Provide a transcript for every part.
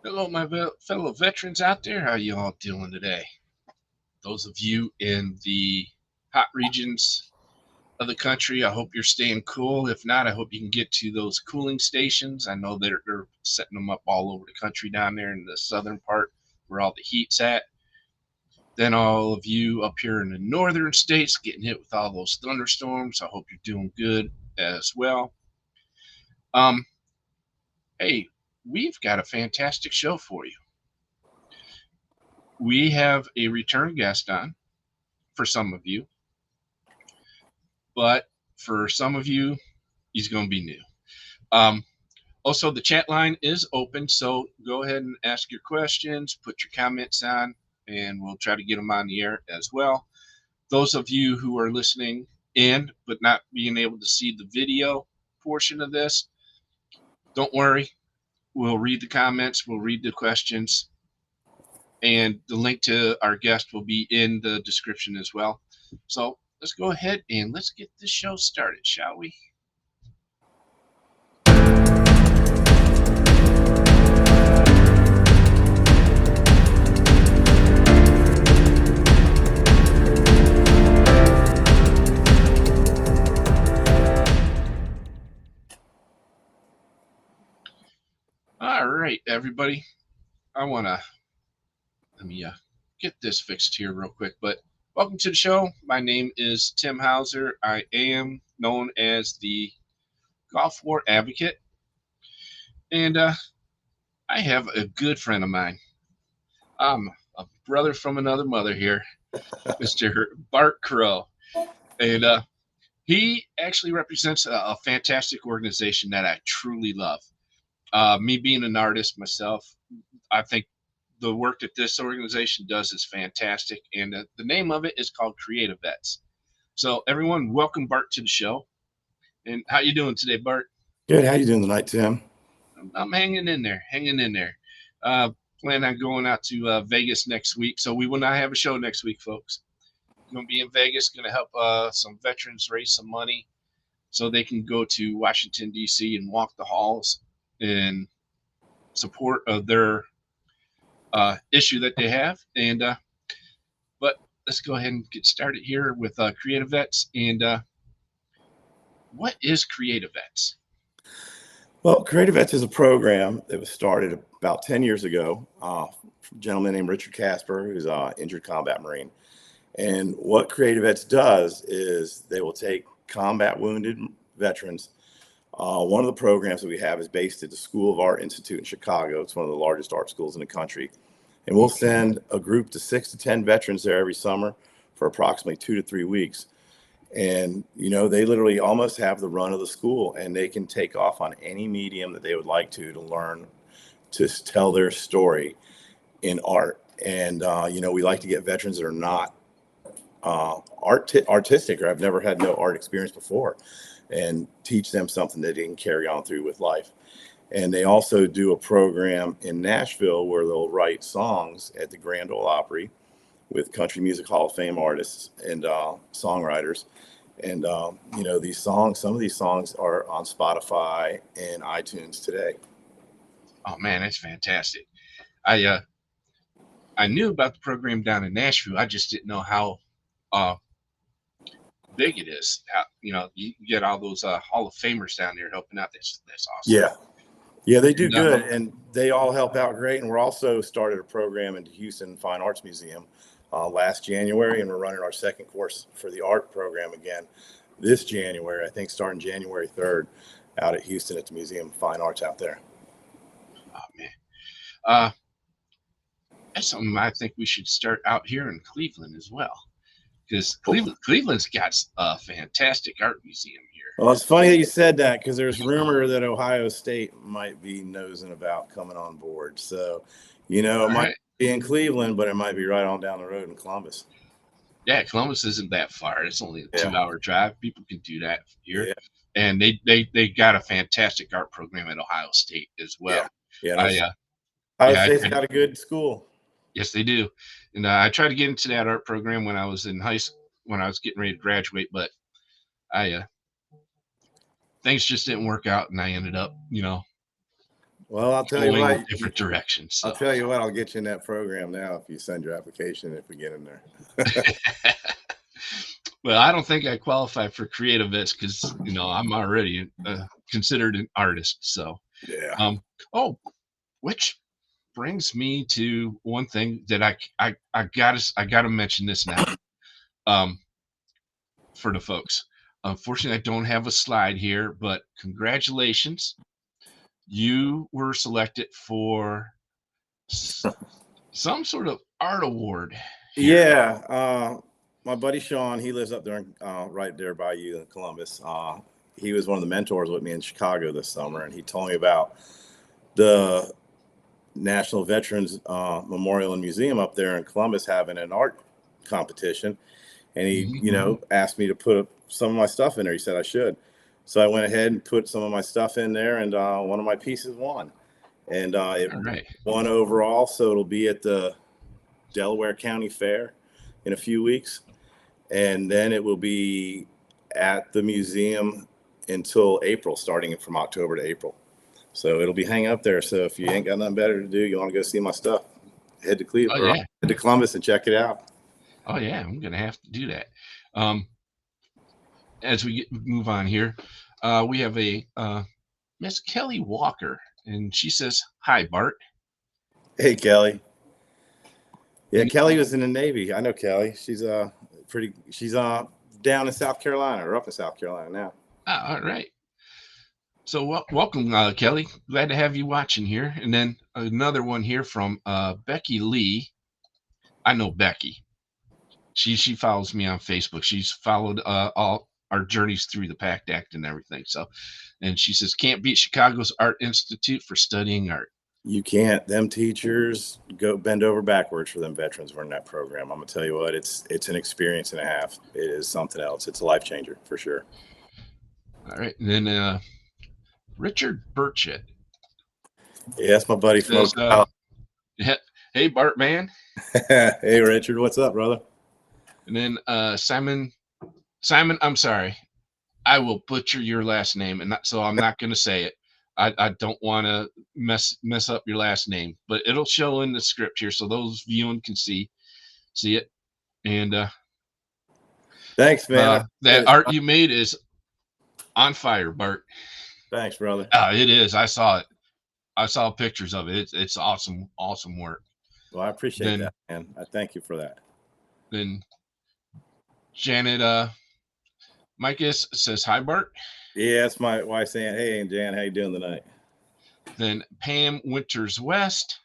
Hello, my fellow veterans out there. How you all doing today? Those of you in the hot regions of the country, I hope you're staying cool. If not, I hope you can get to those cooling stations. I know they're setting them up all over the country down there in the southern part where all the heat's at. Then all of you up here in the northern states getting hit with all those thunderstorms. I hope you're doing good as well. Um, hey, we've got a fantastic show for you. We have a return guest on for some of you, but for some of you, he's going to be new. Um, Also, the chat line is open, so go ahead and ask your questions, put your comments on, and we'll try to get them on the air as well. Those of you who are listening in but not being able to see the video portion of this, don't worry. We'll read the comments, we'll read the questions, and the link to our guest will be in the description as well. So let's go ahead and let's get this show started, shall we? All right, everybody. I want to let me get this fixed here real quick. But welcome to the show. My name is Tim Hauser. I am known as the Gulf War Advocate, and I have a good friend of mine. I'm a brother from another mother here, Mr. Bart Crowe, and he actually represents a fantastic organization that I truly love. Me being an artist myself, I think the work that this organization does is fantastic, and the name of it is called Creativets. So, everyone, welcome Bart to the show. And how you doing today, Bart? Good. How you doing tonight, Tim? I'm hanging in there, hanging in there. Plan on going out to Vegas next week, so we will not have a show next week, folks. Going to be in Vegas, going to help some veterans raise some money so they can go to Washington D.C. and walk the halls in support of their issue that they have. And but let's go ahead and get started here with Creativets. And what is Creativets? Well, Creativets is a program that was started about 10 years ago. A gentleman named Richard Casper, who's an injured combat Marine. And what Creativets does is they will take combat wounded veterans. One of the programs that we have is based at the School of Art Institute in Chicago. It's one of the largest art schools in the country. And we'll send a group to 6 to 10 veterans there every summer for approximately 2 to 3 weeks. And, you know, they literally almost have the run of the school, and they can take off on any medium that they would like to learn to tell their story in art. And, you know, we like to get veterans that are not artistic or have never had no art experience before and teach them something that they can carry on through with life. And they also do a program in Nashville where they'll write songs at the Grand Ole Opry with Country Music Hall of Fame artists and songwriters. And, you know, these songs, some of these songs are on Spotify and iTunes today. Oh, man, that's fantastic. I knew about the program down in Nashville. I just didn't know how big it is. How, you know, you get all those Hall of Famers down there helping out. That's awesome. Yeah, they do good, and they all help out great. And we're also started a program in the Houston Fine Arts Museum last January, and we're running our second course for the art program again this January, I think starting January 3rd out at Houston at the Museum of Fine Arts out there. Oh, man. That's something I think we should start out here in Cleveland as well, because Cleveland's got a fantastic art museum here. Well, it's funny that you said that, because there's rumor that Ohio State might be nosing about coming on board. So, you know, it might be in Cleveland, but it might be right on down the road in Columbus. Yeah, Columbus isn't that far. It's only a 2-hour drive. People can do that here. Yeah. And they got a fantastic art program at Ohio State as well. Ohio State's got a good school. Yes, they do. And I tried to get into that art program when I was in high school, when I was getting ready to graduate, but things just didn't work out, and I ended up, you know, Well, I'll tell you going what. in different directions. I'll So, tell you what. I'll get you in that program now if you send your application. If we get in there. well, I don't think I qualify for Creativets because I'm already considered an artist. So, Yeah. oh, which brings me to one thing that I gotta mention this now. Um, for the folks. Unfortunately, I don't have a slide here, but congratulations. You were selected for some sort of art award here. Yeah. My buddy Sean, he lives up there, right there by you in Columbus. He was one of the mentors with me in Chicago this summer, and he told me about the National Veterans Memorial and Museum up there in Columbus having an art competition. And he, asked me to put some of my stuff in there. He said I should. So I went ahead and put some of my stuff in there, and one of my pieces won. And it All right. won overall. So it'll be at the Delaware County Fair in a few weeks. And then it will be at the museum until April, starting from October to April. So it'll be hanging up there. So if you ain't got nothing better to do, you want to go see my stuff, head to Oh Cleveland, or yeah. head to Columbus and check it out. Oh yeah. I'm gonna have to do that. As we move on here, we have a Miss Kelly Walker, and she says, "Hi, Bart." Hey, Kelly. Yeah, Kelly was in the Navy. I know Kelly. She's she's down in South Carolina, or up in South Carolina now. All right. So welcome, Kelly. Glad to have you watching here. And then another one here from Becky Lee. I know Becky. She follows me on Facebook. She's followed all our journeys through the PACT Act and everything. So, and she says, can't beat Chicago's Art Institute for studying art. You can't. Them teachers go bend over backwards for them veterans who are in that program. I'm gonna tell you what, it's an experience and a half. It is something else. It's a life changer for sure. All right. And then Richard Burchett. Yeah, that's my buddy from Ocala. Hey, Bart, man. Hey, Richard. What's up, brother? And then Simon, I'm sorry. I will butcher your last name, and so I'm not going to say it. I don't want to mess up your last name, but it'll show in the script here, so those viewing can see it. And thanks, man. That art you made is on fire, Bart. Thanks, brother. It is. I saw it. I saw pictures of it. It's awesome work. Well, I appreciate that, man. I thank you for that. Then Janet Micus says, hi, Bart. Yeah, that's my wife saying, hey, Jan, how you doing tonight? Then Pam Winters West.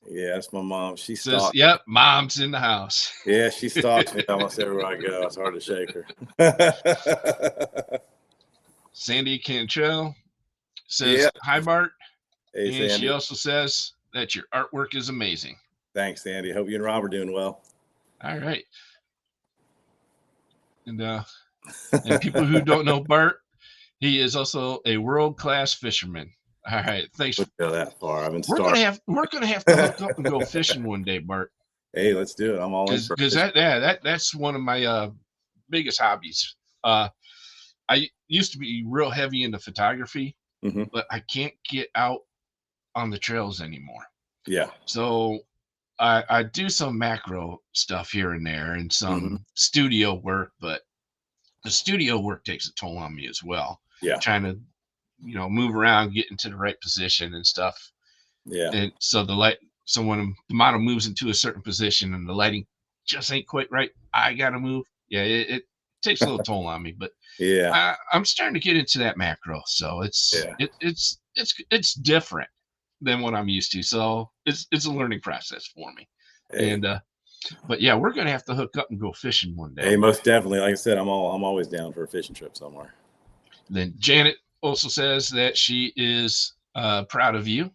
Yeah, that's my mom. She says, stalks. yep, mom's in the house. Yeah, she stalks me almost everywhere I go. It's hard to shake her. Sandy Cantrell says, hi, Bart. Hey, and Sandy. She also says that your artwork is amazing. Thanks, Sandy. Hope you and Rob are doing well. All right. And people who don't know Bart, he is also a world-class fisherman. All right, thanks. Let's go that far. I've been we're gonna have to hook up and go fishing one day, Bart. Hey, let's do it. I'm all in. Because that's one of my biggest hobbies. I used to be real heavy into photography, but I can't get out on the trails anymore. Yeah. So I do some macro stuff here and there and some studio work, but the studio work takes a toll on me as well. Yeah. Trying to, move around, get into the right position and stuff. Yeah. And so so when the model moves into a certain position and the lighting just ain't quite right, I got to move. Yeah. It takes a little toll on me, but yeah, I'm starting to get into that macro. So it's different than what I'm used to. So it's a learning process for me. Hey. And, but yeah, we're going to have to hook up and go fishing one day. Hey, most definitely. Like I said, I'm always down for a fishing trip somewhere. Then Janet also says that she is proud of you.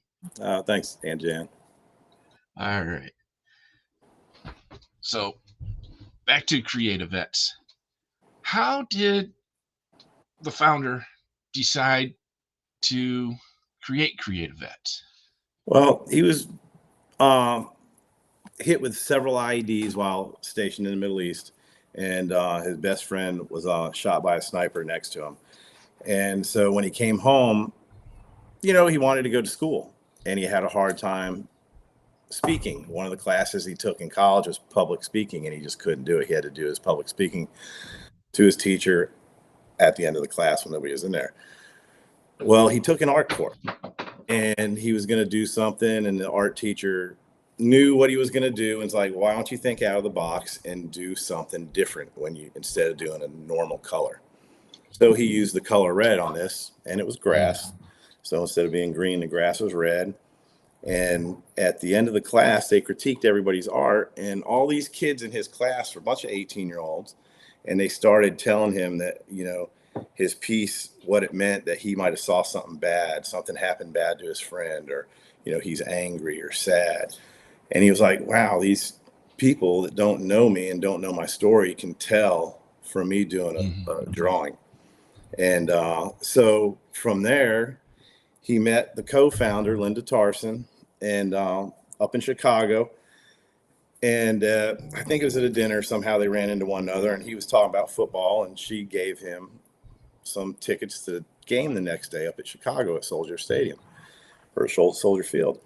Thanks, Aunt Jan. All right. So back to Creativets. How did the founder decide to create Creativets? Well, he was hit with several IEDs while stationed in the Middle East, and his best friend was shot by a sniper next to him. And so when he came home, he wanted to go to school, and he had a hard time speaking. One of the classes he took in college was public speaking, and he just couldn't do it. He had to do his public speaking to his teacher at the end of the class when nobody was in there. Well, he took an art course, and he was going to do something, and the art teacher knew what he was going to do, and it's like, why don't you think out of the box and do something different instead of doing a normal color? So he used the color red on this, and it was grass. So instead of being green, the grass was red. And at the end of the class, they critiqued everybody's art, and all these kids in his class were a bunch of 18-year-olds, and they started telling him that, his piece, what it meant, that he might have saw something bad, something happened bad to his friend, or, he's angry or sad. And he was like, wow, these people that don't know me and don't know my story can tell from me doing a drawing. And so from there, he met the co-founder, Linda Tarson, and up in Chicago. And I think it was at a dinner. Somehow they ran into one another, and he was talking about football, and she gave him some tickets to the game the next day up at Chicago at Soldier Stadium, or Soldier Field.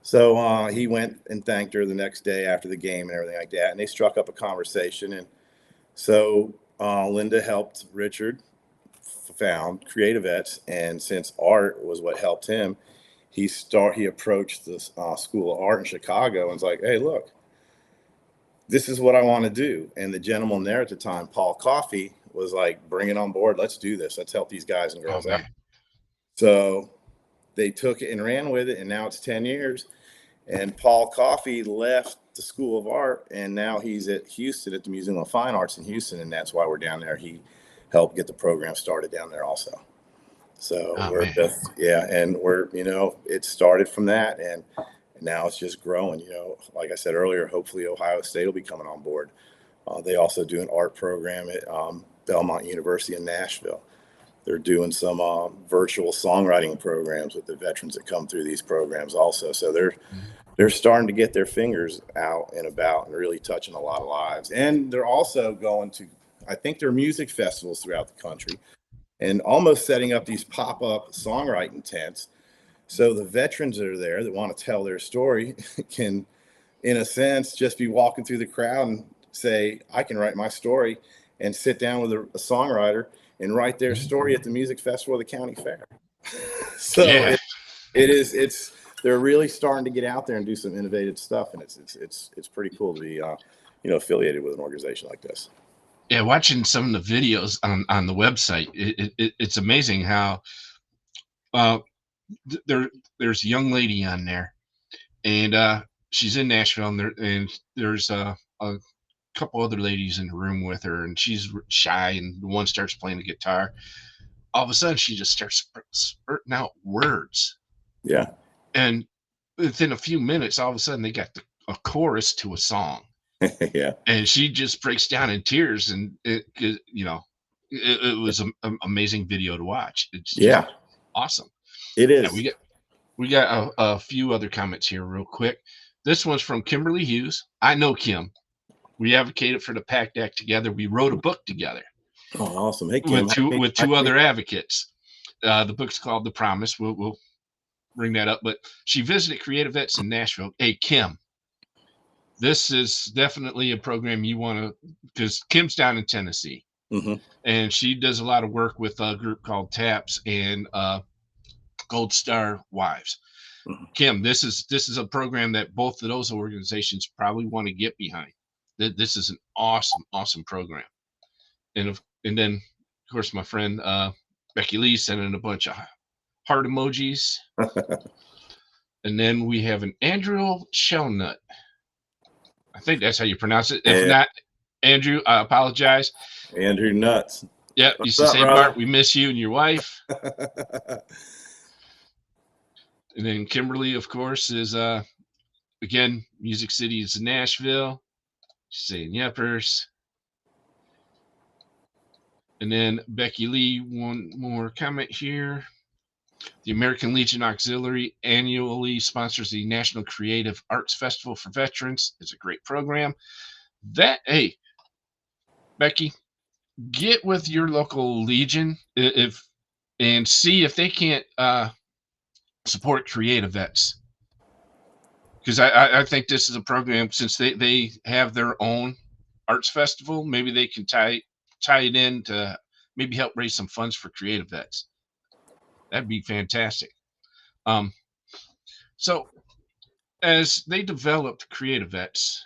So he went and thanked her the next day after the game and everything like that. And they struck up a conversation. And so Linda helped Richard found Creativets. And since art was what helped him, he approached the School of Art in Chicago and was like, hey, look, this is what I want to do. And the gentleman there at the time, Paul Coffey, was like, bring it on board. Let's do this. Let's help these guys and girls out. So they took it and ran with it. And now it's 10 years. And Paul Coffey left the School of Art, and now he's at Houston at the Museum of Fine Arts in Houston. And that's why we're down there. He helped get the program started down there also. So and we're, it started from that. And now it's just growing, like I said earlier, hopefully Ohio State will be coming on board. They also do an art program at Belmont University in Nashville. They're doing some virtual songwriting programs with the veterans that come through these programs also. So they're starting to get their fingers out and about and really touching a lot of lives. And they're also going to, I think there are music festivals throughout the country, and almost setting up these pop-up songwriting tents. So the veterans that are there that want to tell their story can, in a sense, just be walking through the crowd and say, I can write my story, and sit down with a songwriter and write their story at the music festival of the county fair. So they're really starting to get out there and do some innovative stuff. And it's pretty cool to be, affiliated with an organization like this. Yeah. Watching some of the videos on the website, it's amazing how, there's a young lady on there, and she's in Nashville, and there's a couple other ladies in the room with her, and she's shy, and the one starts playing the guitar. All of a sudden she just starts spurting out words. Yeah. And within a few minutes, all of a sudden they got a chorus to a song. Yeah. And she just breaks down in tears, and it was an amazing video to watch. It's just awesome. It is. Yeah, we got a few other comments here real quick. This one's from Kimberly Hughes. I know Kim. We advocated for the PACT Act together. We wrote a book together. Oh, awesome. Hey, Kim, with two other advocates. The book's called The Promise. We'll bring that up. But she visited Creativets in Nashville. Hey, Kim, this is definitely a program you want to, because Kim's down in Tennessee. Mm-hmm. And she does a lot of work with a group called TAPS and Gold Star Wives. Mm-hmm. Kim, this is a program that both of those organizations probably want to get behind. This is an awesome program. And then, of course, my friend Becky Lee sent in a bunch of heart emojis. And then we have an Andrew Shellnut. I think that's how you pronounce it. If not, Andrew, I apologize. Andrew Nuts. Yeah, used to say, Bart, we miss you and your wife. And then Kimberly, of course, is again, Music City is Nashville. She's saying yepers. And then Becky Lee, one more comment here. The American Legion Auxiliary annually sponsors the National Creative Arts Festival for Veterans. It's a great program. Hey, Becky, get with your local Legion and see if they can't support Creativets. because I think this is a program, since they have their own arts festival, maybe they can tie it in to maybe help raise some funds for Creativets. That'd be fantastic. Um, so as they developed Creativets,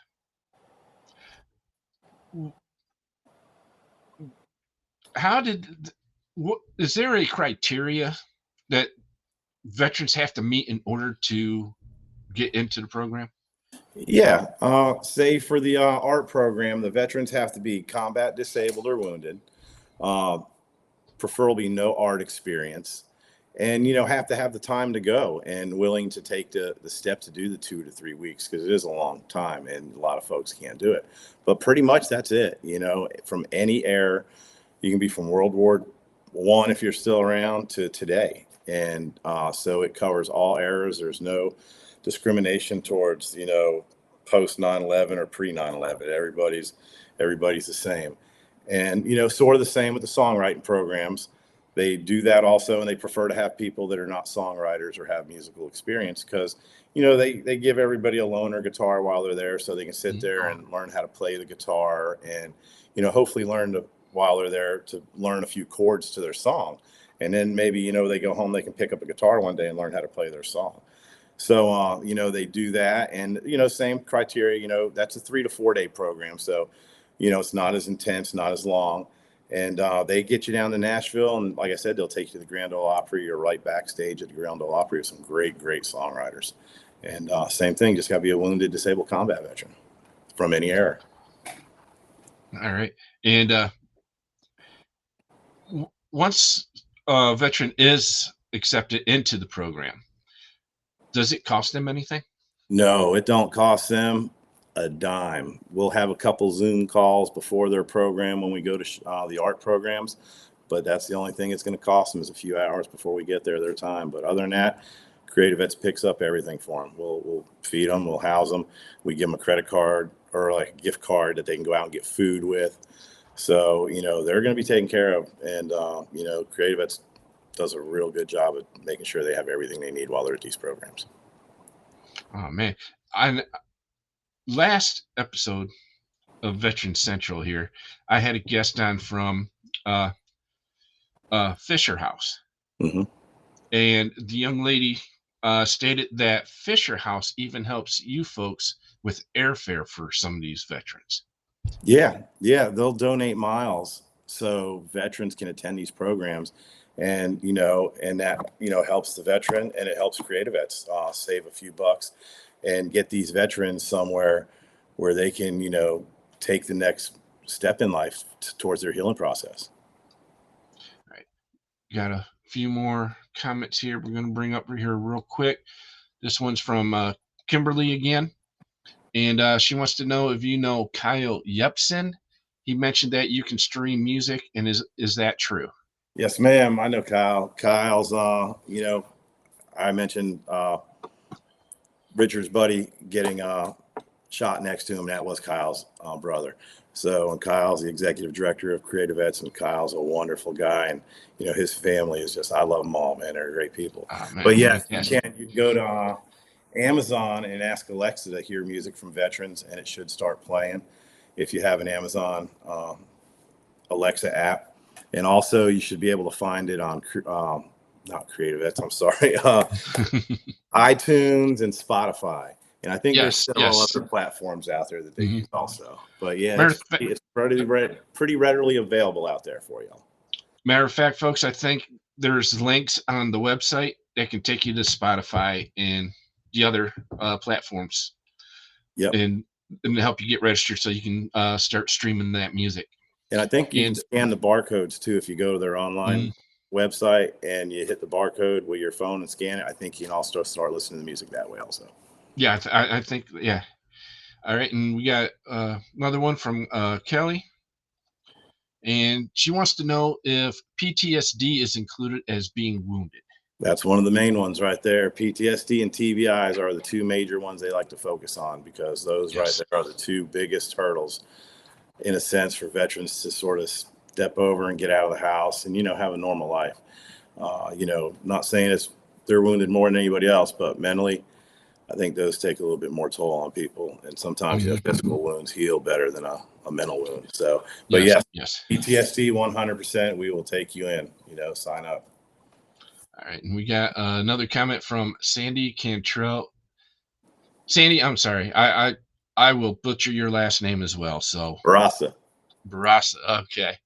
how did what is there a criteria that veterans have to meet in order to get into the program? Yeah, say for the art program, the veterans have to be combat disabled or wounded, uh, preferably no art experience, and have to have the time to go and willing to take the step to do the 2 to 3 weeks, because it is a long time and a lot of folks can't do it. But pretty much that's it. From any era, you can be from World War I if you're still around to today, and so it covers all eras. There's no discrimination towards post 9/11 or pre 9/11. Everybody's the same, and sort of the same with the songwriting programs. They do that also, and they prefer to have people that are not songwriters or have musical experience, because they give everybody a loaner guitar while they're there, so they can sit there and learn how to play the guitar, and hopefully learn to, while they're there, to learn a few chords to their song, and then maybe they go home, they can pick up a guitar one day and learn how to play their song. So, they do that, and, same criteria, that's a 3 to 4 day program. So, it's not as intense, not as long. And they get you down to Nashville. And like I said, they'll take you to the Grand Ole Opry. You're right backstage at the Grand Ole Opry with some great, great songwriters. And same thing, just got to be a wounded, disabled combat veteran from any era. All right. And once a veteran is accepted into the program, does it cost them anything? No, it don't cost them a dime. We'll have a couple Zoom calls before their program when we go to the art programs, but that's the only thing it's going to cost them, is a few hours before we get there, their time. But other than that, Creativets picks up everything for them. We'll feed them, we'll house them. We give them a credit card or like a gift card that they can go out and get food with. So, they're going to be taken care of. And, Creativets does a real good job of making sure they have everything they need while they're at these programs. Oh man. I last episode of Veteran Central here, I had a guest on from uh Fisher House. Mm-hmm. And the young lady stated that Fisher House even helps you folks with airfare for some of these veterans. Yeah, they'll donate miles so veterans can attend these programs, and and that helps the veteran, and it helps Creativets save a few bucks and get these veterans somewhere where they can take the next step in life towards their healing process. All right, got a few more comments here we're going to bring up here real quick. This one's from Kimberly again, and she wants to know if you know Kyle Yepsen. He mentioned that you can stream music, and is that true? Yes, ma'am. I know Kyle. Kyle's, I mentioned Richard's buddy getting shot next to him. That was Kyle's brother. So, and Kyle's the executive director of Creativets, and Kyle's a wonderful guy. And, his family is just, I love them all, man. They're great people. Oh, man, but yes, you can go to Amazon and ask Alexa to hear music from veterans, and it should start playing if you have an Amazon Alexa app. And also, you should be able to find it on not Creativets, I'm sorry, iTunes and Spotify. And I think there's several other platforms out there that they use also. But yeah, it's pretty readily available out there for y'all. Matter of fact, folks, I think there's links on the website that can take you to Spotify and the other platforms. Yep. And help you get registered so you can start streaming that music. And I think you can scan the barcodes too. If you go to their online website and you hit the barcode with your phone and scan it, I think you can also start listening to music that way also. Yeah, I think, yeah. All right, and we got another one from Kelly. And she wants to know if PTSD is included as being wounded. That's one of the main ones right there. PTSD and TBIs are the two major ones they like to focus on, because those right there are the two biggest hurdles, in a sense, for veterans to sort of step over and get out of the house and, have a normal life. Not saying they're wounded more than anybody else, but mentally, I think those take a little bit more toll on people, and sometimes physical wounds heal better than a mental wound. So, but Yes, yes, yes. PTSD 100%. We will take you in. Sign up. All right, and we got another comment from Sandy Cantrell. Sandy, I'm sorry, I will butcher your last name as well. So Barasa. Barasa, okay.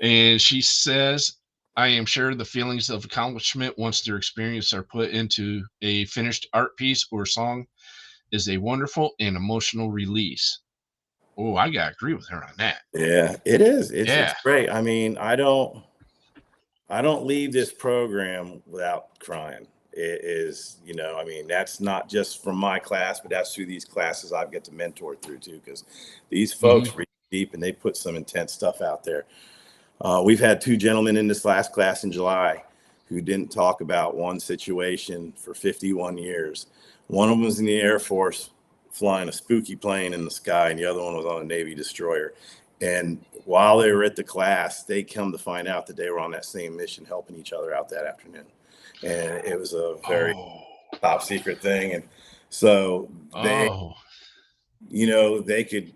And she says, I am sure the feelings of accomplishment once their experience are put into a finished art piece or song is a wonderful and emotional release. Oh, I gotta agree with her on that. Yeah, it is. It's Yeah. great. I mean, I don't leave this program without crying. It is, I mean, that's not just from my class, but that's through these classes I get to mentor through too, because these folks read deep and they put some intense stuff out there. We've had two gentlemen in this last class in July who didn't talk about one situation for 51 years. One of them was in the Air Force flying a spooky plane in the sky, and the other one was on a Navy destroyer. And while they were at the class, they come to find out that they were on that same mission, helping each other out that afternoon. And it was a very top secret thing. And so they could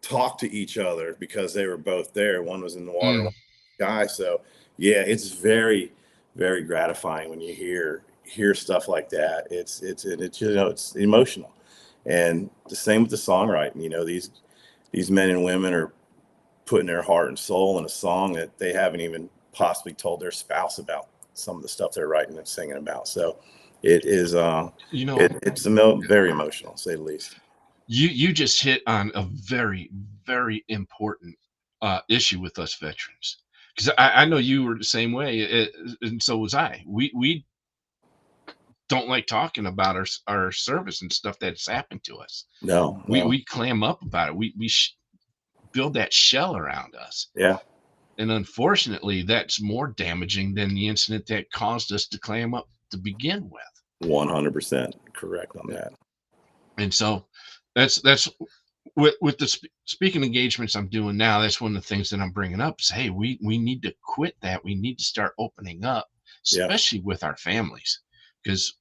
talk to each other because they were both there. One was in the water, one was in the sky. So yeah, it's very, very gratifying when you hear stuff like that. It's it's emotional. And the same with the songwriting. These men and women are putting their heart and soul in a song that they haven't even possibly told their spouse about some of the stuff they're writing and singing about. So it is it's very emotional, to say the least. You just hit on a very, very important issue with us veterans, because I know you were the same way, and so was I. We don't like talking about our service and stuff that's happened to us. No. We clam up about it. We build that shell around us. Yeah. And unfortunately, that's more damaging than the incident that caused us to clam up to begin with. 100% correct on that. And so that's with the speaking engagements I'm doing now. That's one of the things that I'm bringing up is, hey, we need to quit that. We need to start opening up, especially with our families, because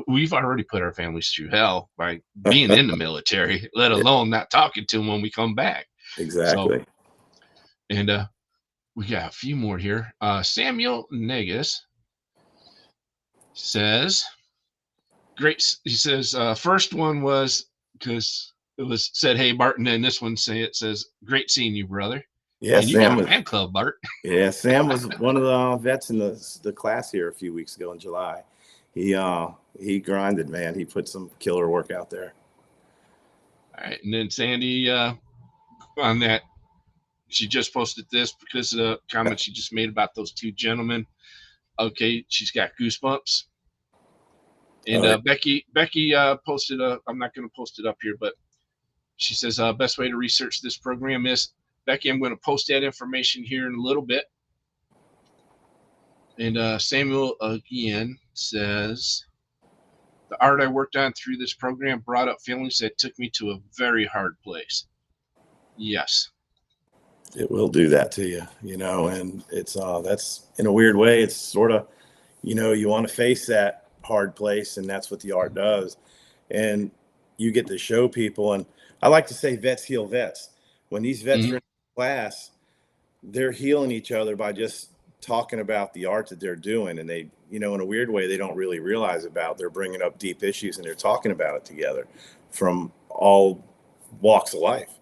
we've already put our families through hell by being in the military, let alone not talking to them when we come back. Exactly. So, and we got a few more here. Samuel Negus says, great. He says, first one was because it was said, hey, Barton, and this one says, great seeing you, brother. Yeah, and you got a fan club, Bart. Yeah, Sam was one of the vets in the class here a few weeks ago in July. He grinded, man. He put some killer work out there. All right, and then Sandy on that, she just posted this because of the comment she just made about those two gentlemen. Okay, she's got goosebumps. And Becky posted I'm not going to post it up here, but she says best way to research this program is, Becky, I'm going to post that information here in a little bit. And Samuel again says, the art I worked on through this program brought up feelings that took me to a very hard place. Yes. It will do that to you, and it's that's in a weird way. It's sort of, you want to face that hard place, and that's what the art does. And you get to show people, and I like to say vets heal vets. When these vets are in class, they're healing each other by just talking about the art that they're doing. And they, in a weird way, they don't really realize they're bringing up deep issues, and they're talking about it together from all walks of life.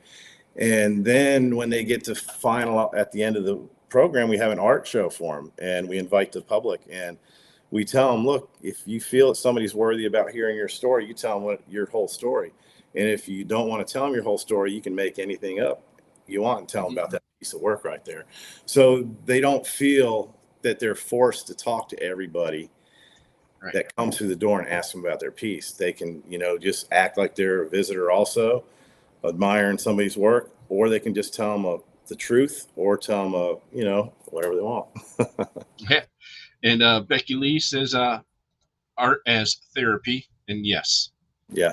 And then when they get to final at the end of the program, we have an art show for them, and we invite the public, and we tell them, look, if you feel that somebody's worthy about hearing your story, you tell them your whole story. And if you don't want to tell them your whole story, you can make anything up you want and tell them about that piece of work right there. So they don't feel that they're forced to talk to everybody that comes through the door and ask them about their piece. They can, just act like they're a visitor also, admiring somebody's work, or they can just tell them the truth, or tell them, whatever they want. Yeah. And Becky Lee says, art as therapy. And yes,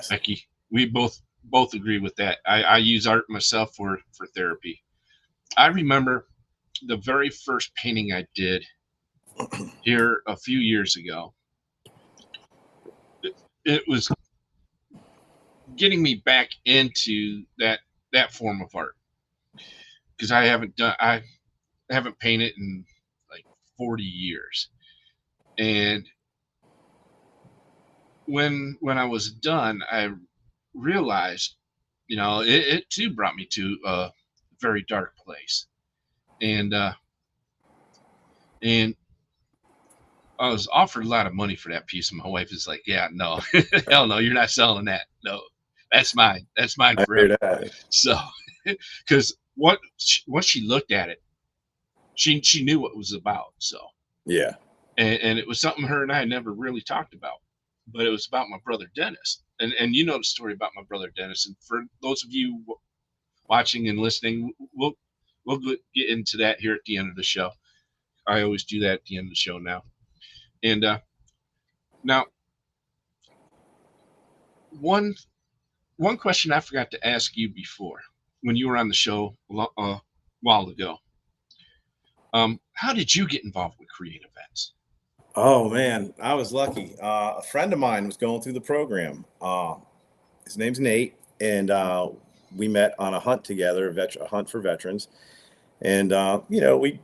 Becky, we both agree with that. I use art myself for therapy. I remember the very first painting I did here a few years ago. it was getting me back into that form of art, because I haven't painted in like 40 years. And when I was done, I realized, it too brought me to a very dark place. And I was offered a lot of money for that piece, and my wife is like, "Yeah, no, hell no, you're not selling that. No, that's mine I forever." hear that. So, because once she looked at it, she knew what it was about. So, Yeah. and it was something her and I never really talked about, but it was about my brother Dennis. And you know the story about my brother Dennis. And for those of you watching and listening, we'll get into that here at the end of the show. I always do that at the end of the show now. And now, one one question I forgot to ask you before when you were on the show a while ago. How did you get involved with Creativets? Oh man, I was lucky. A friend of mine was going through the program. His name's Nate, and we met on a hunt together, a hunt for veterans. And we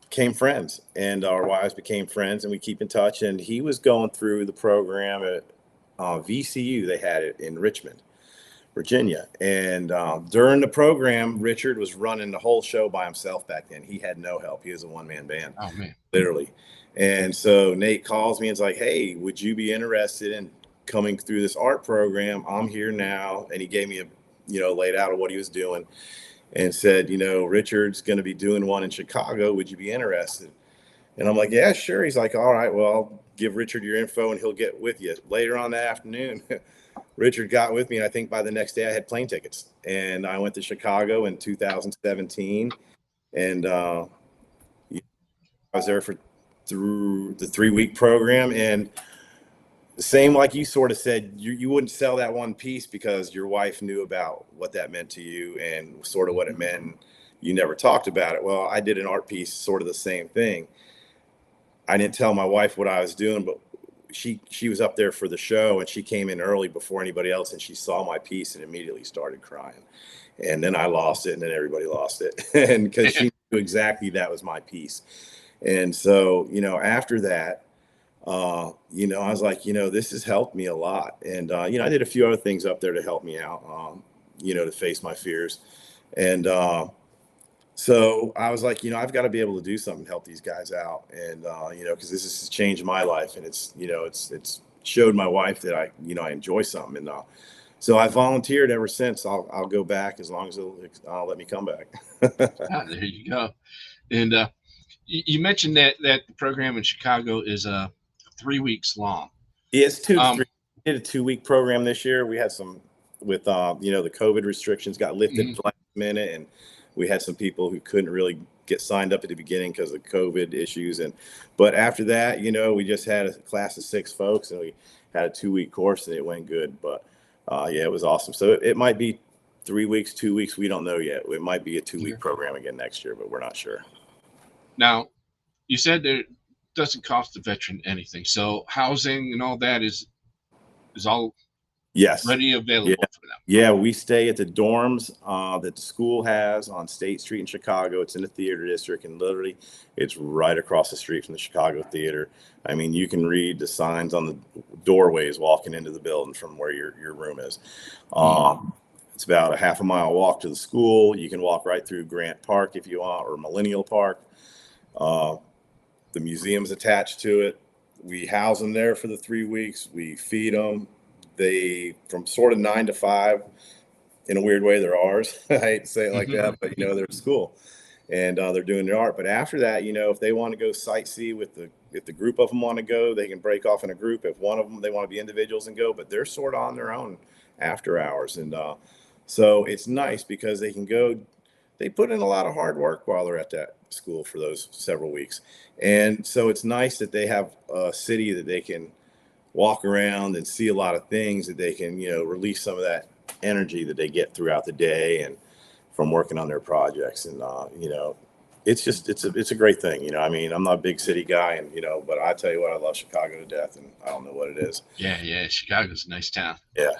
became friends, and our wives became friends, and we keep in touch. And he was going through the program at VCU. They had it in Richmond, Virginia. And during the program, Richard was running the whole show by himself back then. He had no help. He was a one-man band, Oh man. literally. And so Nate calls me and is like, "Hey, would you be interested in coming through this art program? I'm here now." And he gave me laid out of what he was doing and said, "Richard's going to be doing one in Chicago. Would you be interested?" And I'm like, "Yeah, sure." He's like, "All right, well, I'll give Richard your info and he'll get with you." Later on that afternoon, Richard got with me. And I think by the next day I had plane tickets, and I went to Chicago in 2017. And I was there through the 3-week program. And the same, like you sort of said, you wouldn't sell that one piece because your wife knew about what that meant to you and sort of what it meant. You never talked about it. Well, I did an art piece, sort of the same thing. I didn't tell my wife what I was doing, but she was up there for the show, and she came in early before anybody else, and she saw my piece and immediately started crying. And then I lost it, and then everybody lost it. And because she knew exactly that was my piece. And so, after that, I was like, this has helped me a lot. And, I did a few other things up there to help me out, to face my fears. And so I was like, I've got to be able to do something to help these guys out. And, because this has changed my life, and it's showed my wife that I enjoy something. And so I volunteered ever since. I'll go back as long as I'll let me come back. Ah, there you go. And you mentioned that the program in Chicago is 3 weeks long. It's 2 to 3. Um, We did a 2-week program this year. We had some with the COVID restrictions got lifted mhm. last minute, and we had some people who couldn't really get signed up at the beginning because of COVID issues. But after that, we just had a class of 6 folks, and we had a 2-week course, and it went good. But yeah, it was awesome. So it might be 3 weeks, 2 weeks. We don't know yet. It might be a 2-week program again next year, but we're not sure. Now, you said that it doesn't cost the veteran anything, so housing and all that is all Yes. ready available for them. Yeah, we stay at the dorms that the school has on State Street in Chicago. It's in the theater district, and literally it's right across the street from the Chicago Theater. I mean, you can read the signs on the doorways walking into the building from where your room is. It's about a half a mile walk to the school. You can walk right through Grant Park if you want, or Millennial Park. The museum's attached to it. We house them there for the 3 weeks. We feed them. They, from sort of 9 to 5, in a weird way, they're ours. I hate to say it like that, but they're at school, and they're doing their art. But after that, if they want to go sightsee if the group of them want to go, they can break off in a group. If one of them, they want to be individuals and go, but they're sort of on their own after hours. And so it's nice because they can go. They put in a lot of hard work while they're at that school for those several weeks. And so it's nice that they have a city that they can walk around and see a lot of things, that they can, release some of that energy that they get throughout the day and from working on their projects. And, it's just it's a great thing. You know, I mean, I'm not a big city guy, and but I tell you what, I love Chicago to death, and I don't know what it is. Yeah. Chicago's a nice town. Yeah,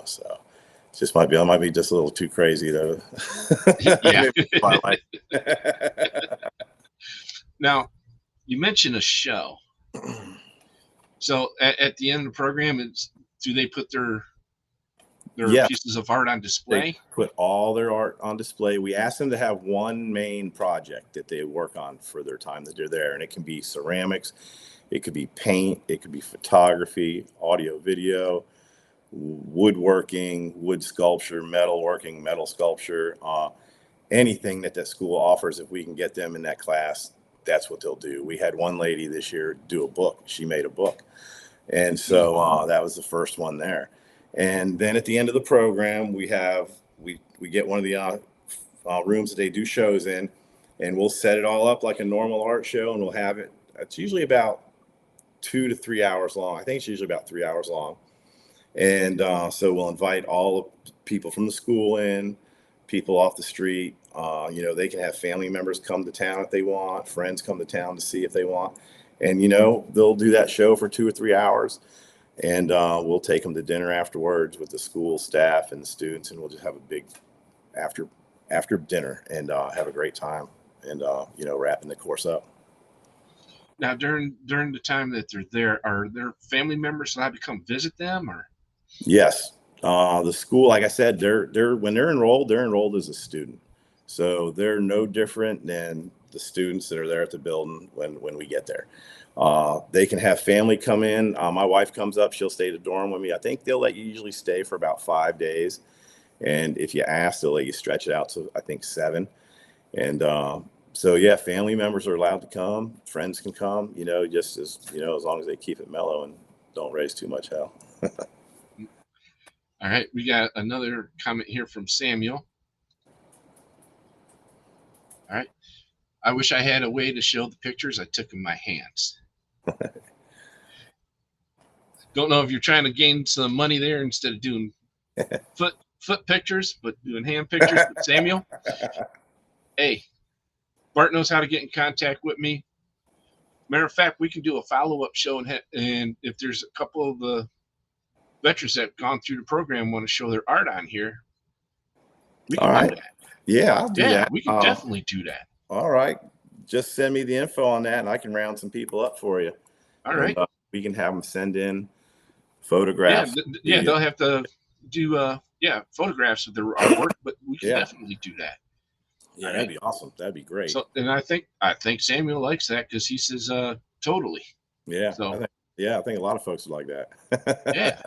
so it just I might be just a little too crazy though. Yeah. Maybe my life. Now, you mentioned a show. So at the end of the program, do they put their Yeah, pieces of art on they display? put all their art on display. We ask them to have one main project that they work on for their time that they're there, and it can be ceramics, it could be paint, it could be photography, audio, video, woodworking, wood sculpture, metalworking, metal sculpture, anything that that school offers. If we can get them in that class, that's what they'll do. We had one lady this year do a book. She made a book, and so that was the first one there. And then at the end of the program, we get one of the rooms that they do shows in, and we'll set it all up like a normal art show, and we'll have it. It's usually about 2 to 3 hours long. I think it's usually about 3 hours long. And so we'll invite all the people from the school in, people off the street. They can have family members come to town if they want, friends come to town to see if they want. And, they'll do that show for 2 or 3 hours. And we'll take them to dinner afterwards with the school staff and the students. And we'll just have a big after dinner and have a great time and, wrapping the course up. Now, during the time that they're there, are their family members allowed to come visit them, or? Yes. The school, like I said, when they're enrolled as a student. So they're no different than the students that are there at the building when we get there. They can have family come in. My wife comes up, she'll stay at the dorm with me. I think they'll let you usually stay for about 5 days. And if you ask, they'll let you stretch it out to, I think, 7. And so, yeah, family members are allowed to come. Friends can come, just as long as they keep it mellow and don't raise too much hell. All right, we got another comment here from Samuel. All right. I wish I had a way to show the pictures I took in my hands. Don't know if you're trying to gain some money there instead of doing foot pictures, but doing hand pictures. But Samuel, hey, Bart knows how to get in contact with me. Matter of fact, we can do a follow-up show, and if there's a couple of the veterans that have gone through the program want to show their art on here, we can do that. Yeah, I'll do that. We can definitely do that. All right. Just send me the info on that, and I can round some people up for you. All right. We can have them send in photographs. Yeah, they'll have to do photographs of their artwork, but we can definitely do that. Yeah, that'd be awesome. That'd be great. So, and I think Samuel likes that because he says totally. Yeah. So I think a lot of folks would like that. Yeah.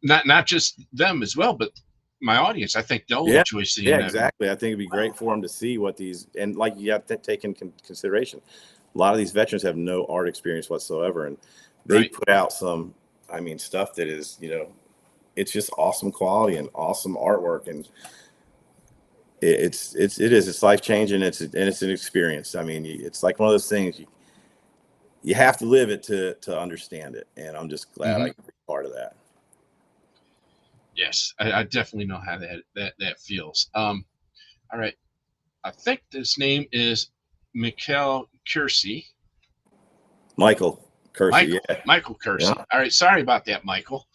Not just them as well, but my audience. I think they'll enjoy seeing that. Yeah, exactly. I think it'd be great for them to see what these, and like you have to take in consideration, a lot of these veterans have no art experience whatsoever, and they put out some, stuff that is, it's just awesome quality and awesome artwork, and it's life changing. It's an experience. It's like one of those things you have to live it to understand it, and I'm just glad I can be part of that. Yes, I definitely know how that feels. All right, I think this name is Michael Kersey. Michael Kersey. Michael Kersey. Yeah. All right, sorry about that, Michael.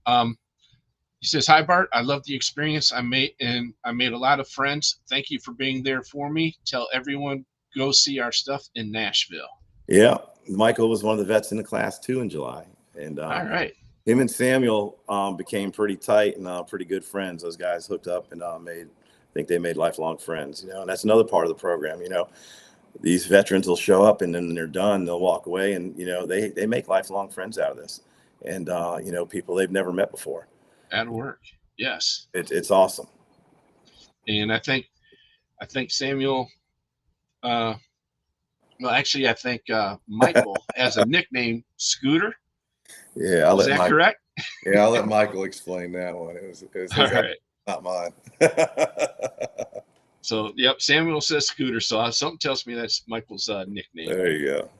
He says, "Hi Bart, I love the experience I made a lot of friends. Thank you for being there for me. Tell everyone go see our stuff in Nashville." Yeah, Michael was one of the vets in the class too in July, and all right. Him and Samuel became pretty tight and pretty good friends. Those guys hooked up and I think they made lifelong friends. And that's another part of the program. These veterans will show up and then they're done. They'll walk away, and they make lifelong friends out of this. And people they've never met before. At work, yes. It's awesome. And I think Samuel. I think Michael has a nickname, Scooter. Yeah, is that correct? Yeah, I'll let Michael explain that one. It was all right. Not mine. So, yep, Samuel says Scooter. So something tells me that's Michael's nickname. There you go.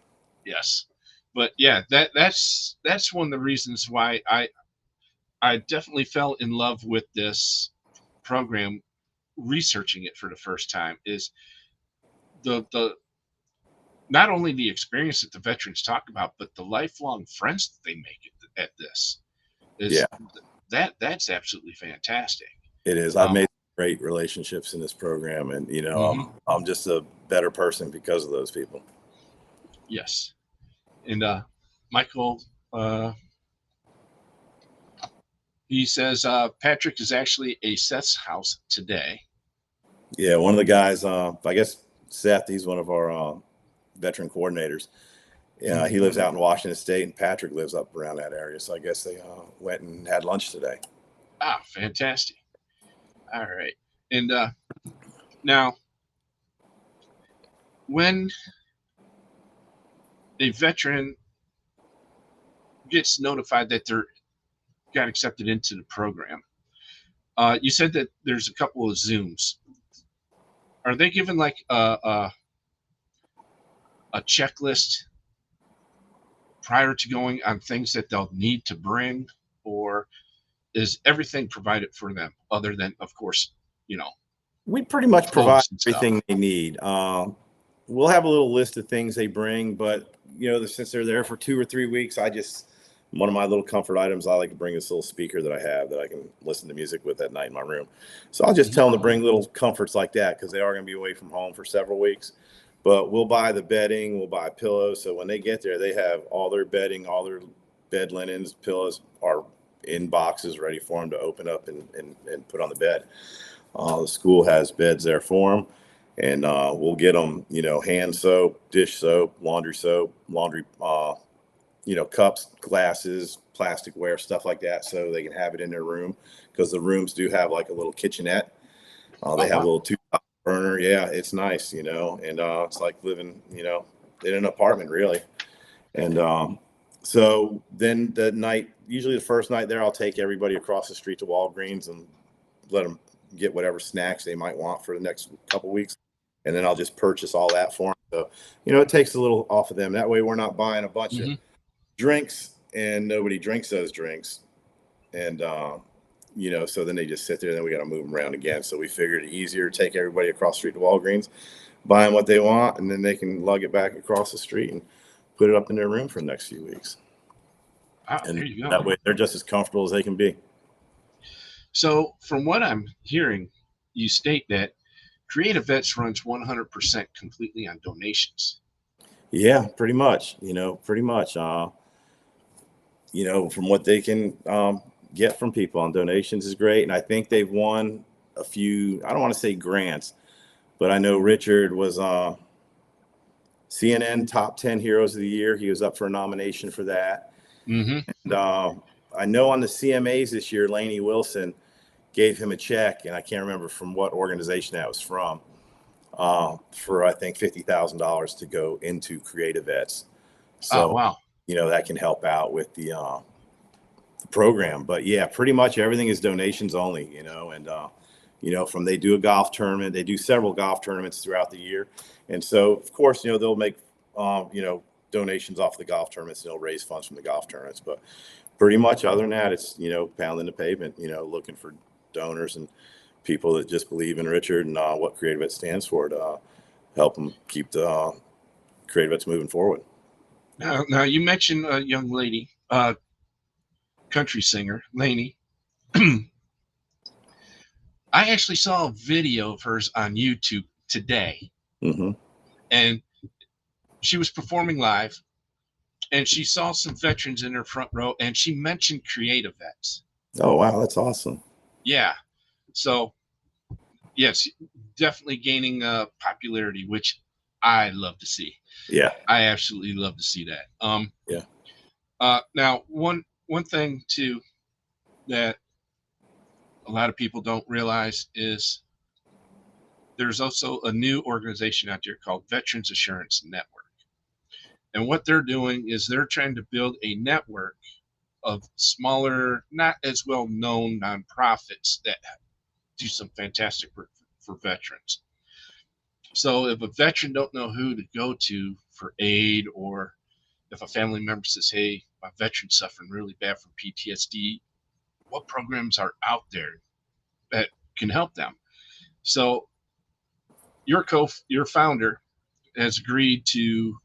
Yes, but yeah, that's one of the reasons why I definitely fell in love with this program, researching it for the first time. Is the not only the experience that the veterans talk about, but the lifelong friends that they make at this Yeah, is that's absolutely fantastic. it is. I've Um, made great relationships in this program, and mhm, I'm just a better person because of those people. yes, and Michael, uh, he says Patrick is actually a Seth's house today. Yeah, one of the guys, I guess Seth, he's one of our veteran coordinators. Yeah, he Mhm. lives out in Washington State, and Patrick lives up around that area. So I guess they went and had lunch today. Ah, fantastic. All right, and now when a veteran gets notified that they're got accepted into the program, you said that there's a couple of Zooms. Are they given like a checklist prior to going on things that they'll need to bring, or is everything provided for them other than, of course, you know, We pretty much provide clothes and stuff? everything they need. We'll have a little list of things they bring, but since they're there for 2 or 3 weeks, one of my little comfort items, I like to bring this little speaker that I have that I can listen to music with at night in my room. So I'll just Mhm. tell them to bring little comforts like that because they are going to be away from home for several weeks. But we'll buy the bedding, we'll buy pillows. So when they get there, they have all their bedding, all their bed linens, pillows are in boxes ready for them to open up and put on the bed. The school has beds there for them, and we'll get them, hand soap, dish soap, laundry, cups, glasses, plasticware, stuff like that, so they can have it in their room because the rooms do have like a little kitchenette. Oh, They have a wow. little two-top burner. Yeah, it's nice, and it's like living, in an apartment, really. And so then usually the first night there, I'll take everybody across the street to Walgreens and let them get whatever snacks they might want for the next couple weeks. And then I'll just purchase all that for them. So, it takes a little off of them. That way we're not buying a bunch of Hmm. drinks and nobody drinks those drinks. And, so then they just sit there and then we got to move them around again. So we figured it easier to take everybody across the street to Walgreens, buy them what they want, and then they can lug it back across the street and put it up in their room for the next few weeks. Wow, And there you go. that way they're just as comfortable as they can be. So, from what I'm hearing, you state that Creativets runs 100% completely on donations. Yeah, pretty much, from what they can get from people on donations is great. And I think they've won a few, I don't want to say grants, but I know Richard was CNN top 10 heroes of the year. He was up for a nomination for that. Hmm. And I know on the CMAs this year, Lainey Wilson gave him a check, and I can't remember from what organization that was from, for I think $50,000 to go into Creativets. Oh, So, wow. that can help out with the program. But yeah, pretty much everything is donations only, and from they do a golf tournament, they do several golf tournaments throughout the year. And so of course, they'll make donations off the golf tournaments, and they'll raise funds from the golf tournaments. But pretty much other than that, it's pounding the pavement, looking for donors and people that just believe in Richard and what Creativets stands for to help them keep the Creativets moving forward. Now you mentioned a young lady, country singer, Lainey. I actually saw a video of hers on YouTube today, Mm-hmm. and she was performing live, and she saw some veterans in her front row, and she mentioned Creativets. Oh, wow. That's awesome. Yeah, so yes, definitely gaining popularity, which I love to see. Yeah. I absolutely love to see that. Yeah. Now, one thing too that a lot of people don't realize is there's also a new organization out there called Veterans Assurance Network. And what they're doing is they're trying to build a network of smaller, not as well known nonprofits that do some fantastic work for veterans. So if a veteran don't know who to go to for aid, or if a family member says, hey, my veteran's suffering really bad from PTSD, what programs are out there that can help them? So your founder, has agreed to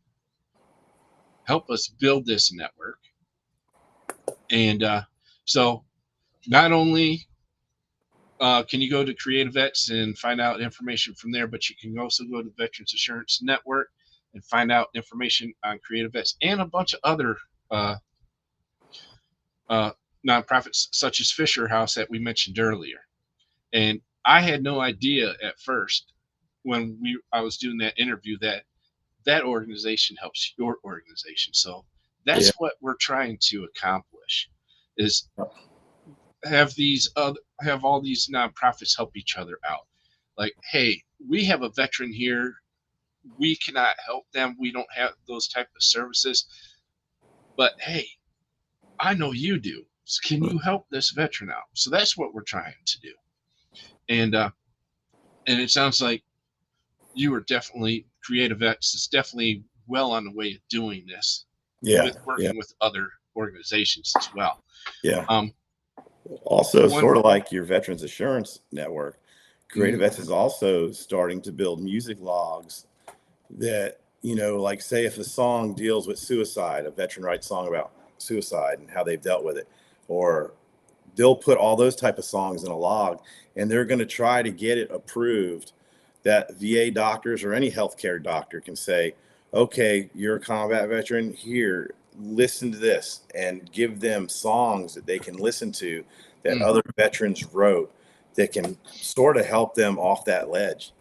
help us build this network. And so not only can you go to Creativets and find out information from there, but you can also go to Veterans Assurance Network and find out information on Creativets and a bunch of other uh, nonprofits such as Fisher House that we mentioned earlier. And I had no idea at first when I was doing that interview that that organization helps your organization. So Yeah. that's what we're trying to accomplish is have all these nonprofits help each other out. Like, hey, we have a veteran here. We cannot help them. We don't have those type of services. But hey, I know you do. So can you help this veteran out? So that's what we're trying to do. And it sounds like you are definitely Creativets is definitely well on the way of doing this Yeah. with working with other organizations as well. Yeah. Also, One, sort of like your Veterans Assurance Network, Creativets is also starting to build music logs that, like say if a song deals with suicide, a veteran writes a song about suicide and how they've dealt with it, or they'll put all those type of songs in a log, and they're going to try to get it approved that VA doctors or any healthcare doctor can say, okay, you're a combat veteran, here, listen to this, and give them songs that they can listen to that other veterans wrote that can sort of help them off that ledge.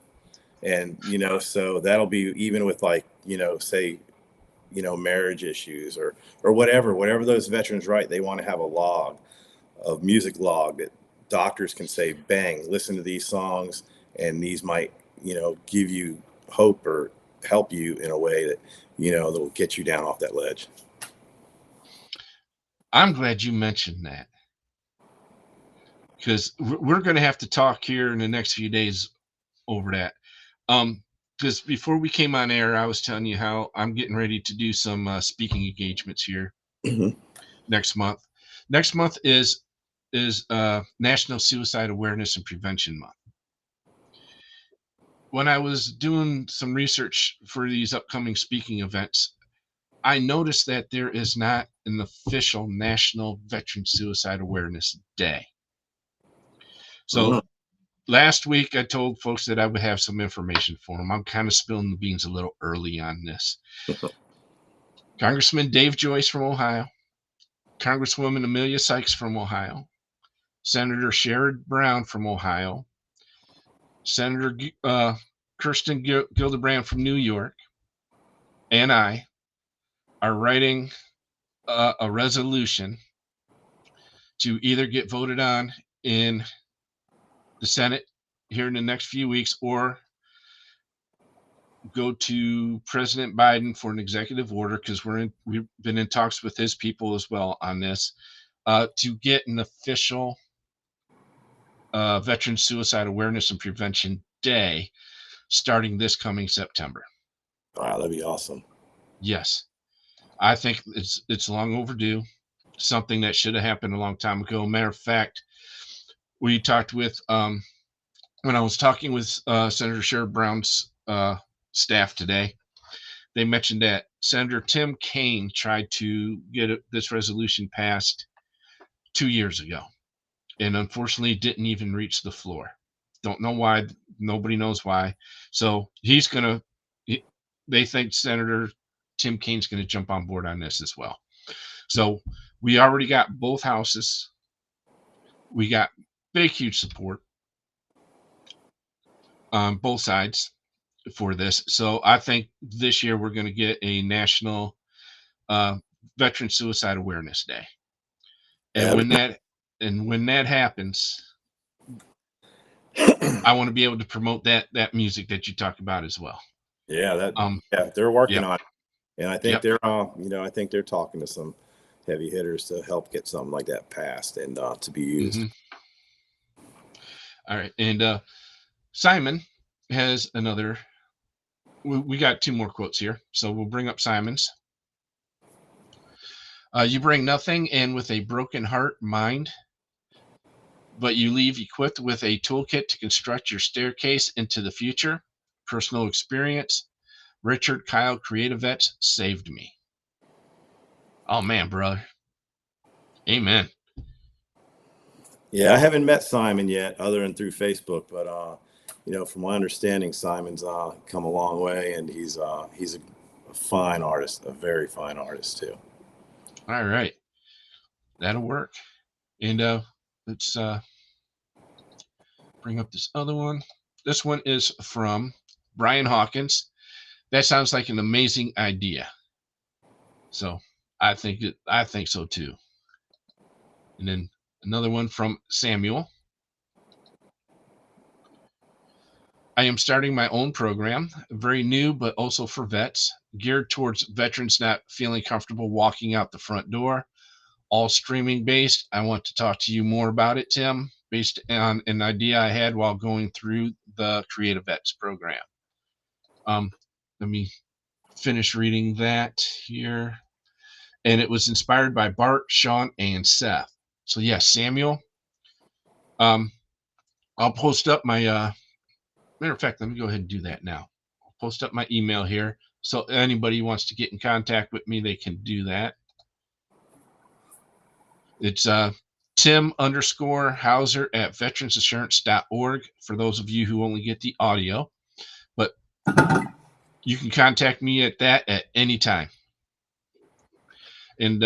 And, so that'll be even with like, say, marriage issues or whatever those veterans write, they want to have a log of music log that doctors can say, bang, listen to these songs, and these might, give you hope or help you in a way that, that'll get you down off that ledge. I'm glad you mentioned that because we're going to have to talk here in the next few days over that. Because before we came on air, I was telling you how I'm getting ready to do some speaking engagements here next month. Next month is National Suicide Awareness and Prevention Month. When I was doing some research for these upcoming speaking events, I noticed that there is not an official National Veteran Suicide Awareness Day. So last week I told folks that I would have some information for them. I'm kind of spilling the beans a little early on this. Congressman Dave Joyce from Ohio, Congresswoman Amelia Sykes from Ohio, Senator Sherrod Brown from Ohio, Senator Kirsten Gillibrand from New York, and I are writing a resolution to either get voted on in the Senate here in the next few weeks or go to President Biden for an executive order, because we've been in talks with his people as well on this, to get an official Veteran Suicide Awareness and Prevention Day starting this coming September. Wow, that'd be awesome. Yes, I think it's long overdue. Something that should have happened a long time ago. Matter of fact, we talked with when I was talking with Senator Sherrod Brown's staff today. They mentioned that Senator Tim Kaine tried to get this resolution passed 2 years ago, and unfortunately didn't even reach the floor. Don't know why. Nobody knows why. So they think Senator Tim Kaine's going to jump on board on this as well. So we already got both houses. We got big, huge support on both sides for this. So I think this year we're going to get a national Veteran Suicide Awareness Day. And when that happens, I want to be able to promote that music that you talk about as well. Yeah, they're working on it, and I think they're talking to some heavy hitters to help get something like that passed and to be used. All right, and Simon has another. We got 2 more quotes here, so we'll bring up Simon's. You bring nothing in with a broken heart, mind, but you leave equipped with a toolkit to construct your staircase into the future, personal experience, Richard Kyle Creativets saved me. Oh man, brother. Amen. Yeah, I haven't met Simon yet, other than through Facebook. But from my understanding, Simon's come a long way, and he's a fine artist, a very fine artist too. All right, that'll work. And let's bring up this other one. This one is from Brian Hawkins. That sounds like an amazing idea. So I think so too. And then another one from Samuel. I am starting my own program, very new, but also for vets, geared towards veterans not feeling comfortable walking out the front door. All streaming based. I want to talk to you more about it, Tim, based on an idea I had while going through the Creativets program. Let me finish reading that here. And it was inspired by Bart, Sean, and Seth. So yes, Samuel. I'll post up my matter of fact, let me go ahead and do that now. I'll post up my email here. So anybody who wants to get in contact with me, they can do that. It's Tim_Hauser at veteransinsurance.org for those of you who only get the audio. But you can contact me at that at any time. And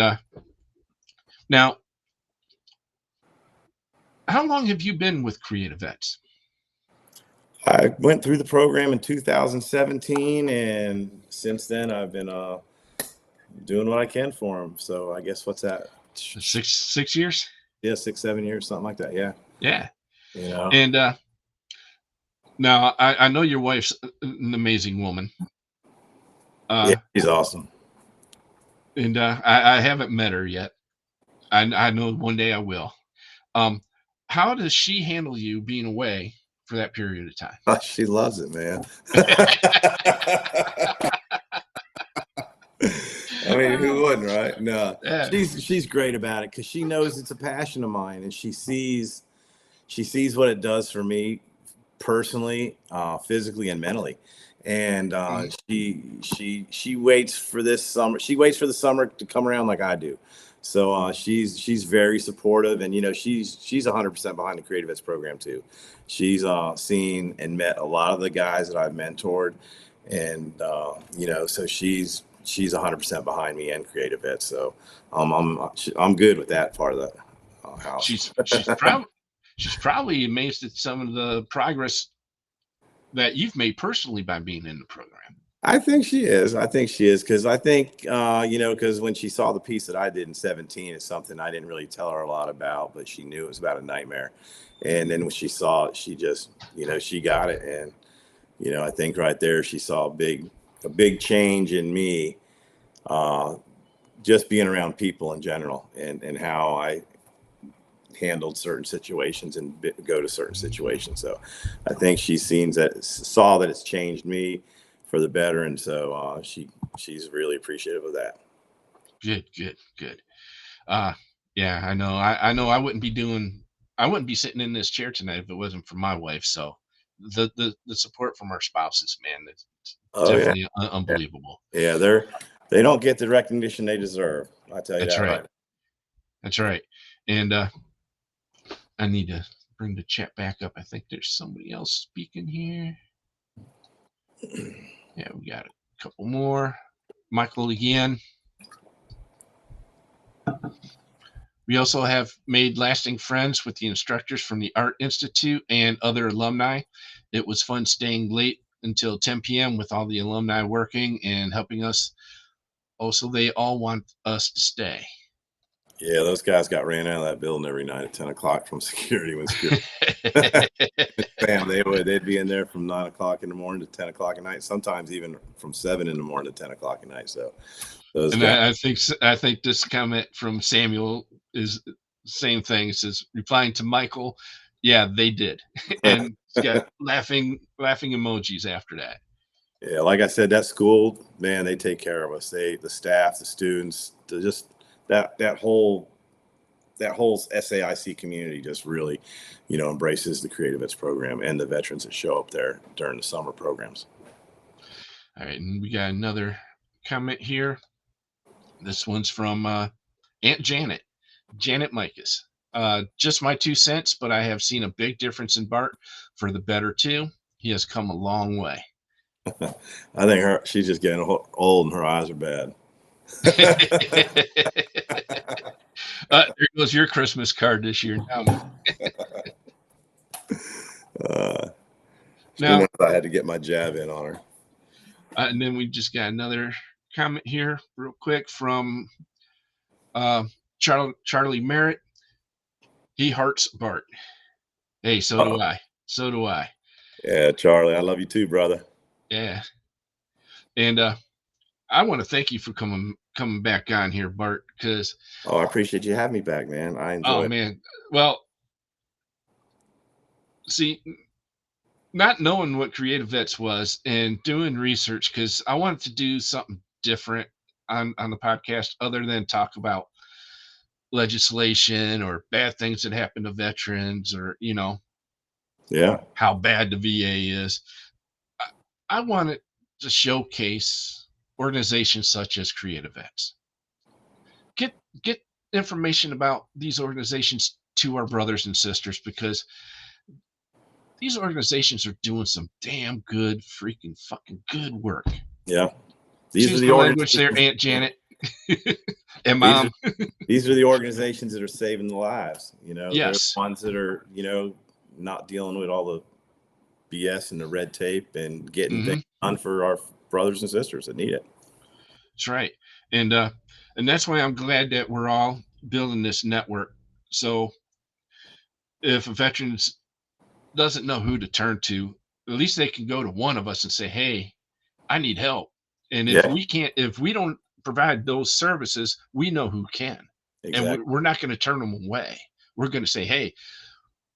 now, how long have you been with Creativets? I went through the program in 2017, and since then I've been doing what I can for them. So I guess what's that? 6 years? Yeah, 6-7 years, something like that. Yeah. Yeah. You know. And now I know your wife's an amazing woman. Yeah, she's awesome. And I haven't met her yet. I know one day I will. How does she handle you being away for that period of time? She loves it, man. I mean, who wouldn't, right? No, Yeah. she's great about it because she knows it's a passion of mine, and she sees what it does for me personally, physically, and mentally. And she waits for this summer. She waits for the summer to come around like I do. So she's very supportive, and she's 100% behind the Creativets program too. She's seen and met a lot of the guys that I've mentored, and so she's 100% behind me and Creativets. So I'm good with that part of the house. She's probably amazed at some of the progress that you've made personally by being in the program. I think she is because I think because when she saw the piece that I did in 17, it's something I didn't really tell her a lot about, but she knew it was about a nightmare. And then when she saw it, she just she got it. And I think right there she saw a big change in me, just being around people in general, and how I handled certain situations and go to certain situations. So I think she's saw that it's changed me for the better, and so she's really appreciative of that. Good. Yeah, I know. I know I wouldn't be sitting in this chair tonight if it wasn't for my wife. So the support from our spouses, man, it's definitely unbelievable. Yeah, they don't get the recognition they deserve. I tell you That's that. Right. That's right. And I need to bring the chat back up. I think there's somebody else speaking here. Yeah, we got a couple more. Michael again. We also have made lasting friends with the instructors from the Art Institute and other alumni. It was fun staying late until 10 p.m. with all the alumni working and helping us. Also, they all want us to stay. Yeah, those guys got ran out of that building every night at 10 o'clock from security. When security, bam, they'd be in there from 9 o'clock in the morning to 10 o'clock at night. Sometimes even from 7 in the morning to 10 o'clock at night. So those guys. I think this comment from Samuel is the same thing. It says replying to Michael, yeah, they did, and it's got laughing emojis after that. Yeah, like I said, that school, man, they take care of us. The staff, the students, just that whole SAIC community just really, embraces the Creativets program and the veterans that show up there during the summer programs. All right, and we got another comment here. This one's from Aunt Janet, Janet Micus. Just my 2 cents, but I have seen a big difference in Bart for the better too. He has come a long way. I think she's just getting old and her eyes are bad. There goes your Christmas card this year. She knows I had to get my jab in on her. And then we just got another comment here real quick from Charlie Merritt. He hearts Bart. Hey, so do I. So do I. Yeah, Charlie, I love you too, brother. Yeah. And I want to thank you for coming back on here, Bart, because I appreciate you having me back, man. I enjoy it. Man. Well, see, not knowing what Creativets was and doing research, because I wanted to do something different on the podcast other than talk about legislation or bad things that happen to veterans, or how bad the VA is. I wanted to showcase organizations such as Creativets. Get information about these organizations to our brothers and sisters, because these organizations are doing some damn good, freaking fucking good work. Yeah. These are the language there, Aunt Janet. And Mom. These are the organizations that are saving the lives. Yes. They're the ones that are, not dealing with all the BS and the red tape and getting things done for our brothers and sisters that need it. That's right. And that's why I'm glad that we're all building this network. So if a veteran doesn't know who to turn to, at least they can go to one of us and say, hey, I need help. And if we don't provide those services, we know who can. Exactly. And we're not going to turn them away. We're going to say, hey,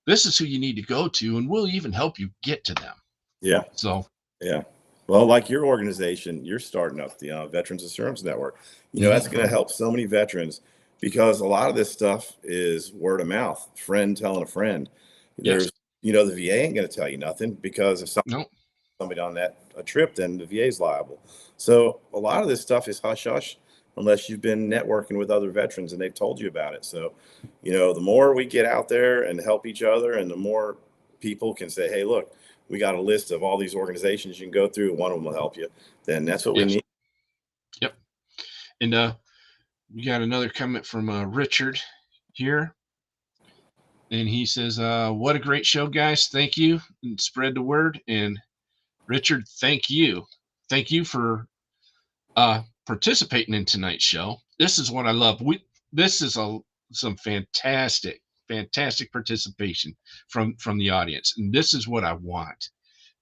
this is who you need to go to, and we'll even help you get to them. Yeah. So, yeah. Well, like your organization, you're starting up the Veterans Assurance Network. That's going to help so many veterans, because a lot of this stuff is word of mouth, friend telling a friend. There's, the VA ain't going to tell you nothing, because if somebody on a trip, then the VA is liable. So a lot of this stuff is hush hush unless you've been networking with other veterans and they've told you about it. So, the more we get out there and help each other, and the more people can say, hey, look, we got a list of all these organizations you can go through, and one of them will help you, then that's what we need. Yep. And we got another comment from Richard here. And he says, what a great show, guys. Thank you. And spread the word. And Richard, thank you. Thank you for participating in tonight's show. This is what I love. This is some fantastic participation from the audience. And this is what I want,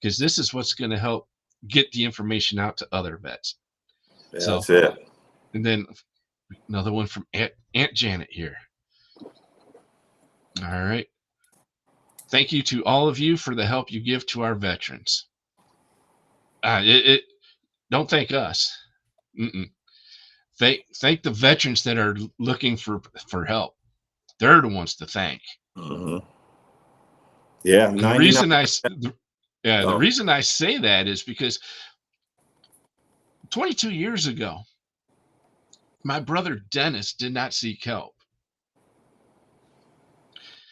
because this is what's going to help get the information out to other vets. Yeah, so that's it. And then another one from Aunt Janet here. All right. Thank you to all of you for the help you give to our veterans. Don't thank us. Thank the veterans that are looking for help. They're the ones to thank. Yeah. The reason the reason I say that is because 22 years ago, my brother Dennis did not seek help.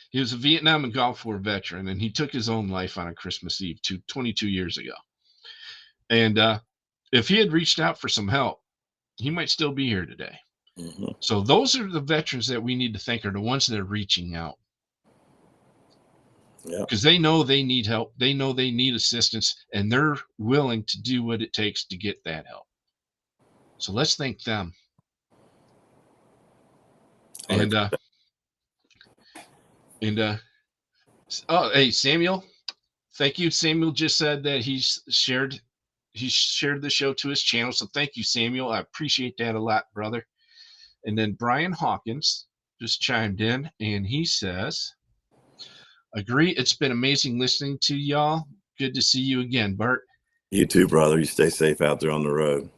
He was a Vietnam and Gulf War veteran, and he took his own life on a Christmas Eve 22 years ago. And if he had reached out for some help, he might still be here today. So those are the veterans that we need to thank, are the ones that are reaching out. Because they know they need help. They know they need assistance, and they're willing to do what it takes to get that help. So let's thank them. And hey, Samuel, thank you. Samuel just said that he's shared the show to his channel. So thank you, Samuel. I appreciate that a lot, brother. And then Brian Hawkins just chimed in, and he says, agree. It's been amazing listening to y'all. Good to see you again, Bart. You too, brother. You stay safe out there on the road.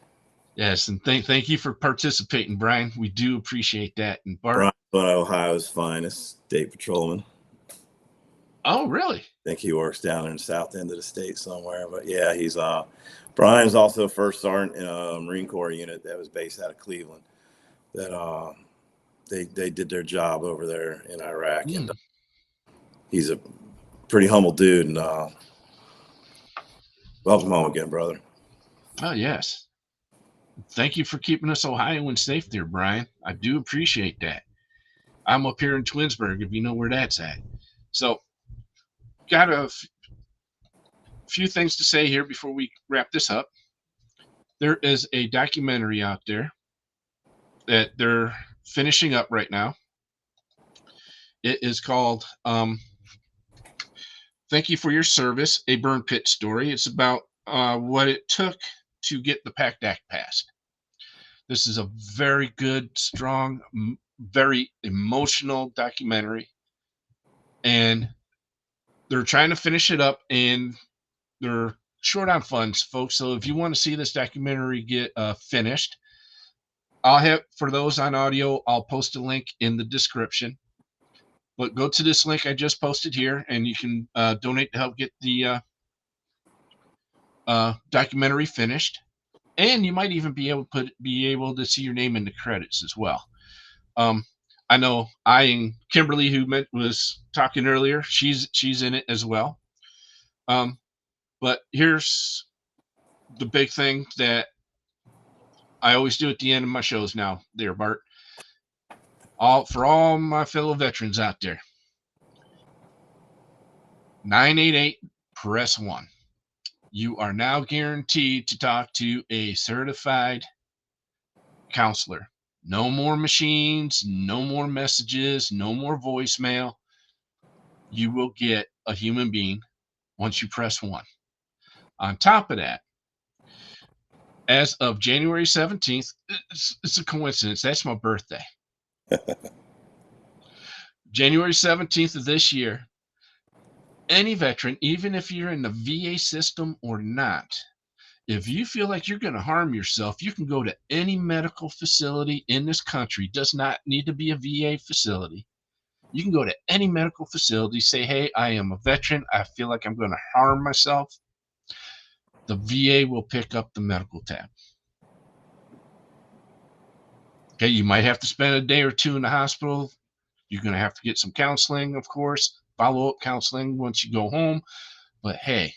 Yes, and thank you for participating, Brian. We do appreciate that. And Bart, Brian, Ohio's finest state patrolman. Oh, really? I think he works down in the south end of the state somewhere. But yeah, he's Brian's also first sergeant in a Marine Corps unit that was based out of Cleveland. That they did their job over there in Iraq, and Mm. he's a pretty humble dude. And welcome home again, brother. Oh, yes. Thank you for keeping us Ohioans safe there, Brian. I do appreciate that. I'm up here in Twinsburg, if you know where that's at. So, got a few things to say here before we wrap this up. There is a documentary out there that they're finishing up right now. It is called Thank You for Your Service, a Burn Pit Story. It's about what it took to get the PACT Act passed. This is a very good, strong, very emotional documentary. And they're trying to finish it up, and they're short on funds, folks. So if you want to see this documentary get finished, I'll have, for those on audio, I'll post a link in the description. But go to this link I just posted here, and you can donate to help get the documentary finished. And you might even be able to see your name in the credits as well. Um, I know I and Kimberly, who was talking earlier, she's in it as well. But here's the big thing that I always do at the end of my shows now, there, Bart. For all my fellow veterans out there, 988 press 1. You are now guaranteed to talk to a certified counselor. No more machines, no more messages, no more voicemail. You will get a human being once you press 1. On top of that, as of January 17th, it's a coincidence. That's my birthday. January 17th of this year, any veteran, even if you're in the VA system or not, if you feel like you're going to harm yourself, you can go to any medical facility in this country. It does not need to be a VA facility. You can go to any medical facility, say, hey, I am a veteran. I feel like I'm going to harm myself. The VA will pick up the medical tab. Okay, you might have to spend a day or two in the hospital. You're going to have to get some counseling, of course, follow up counseling once you go home. But hey,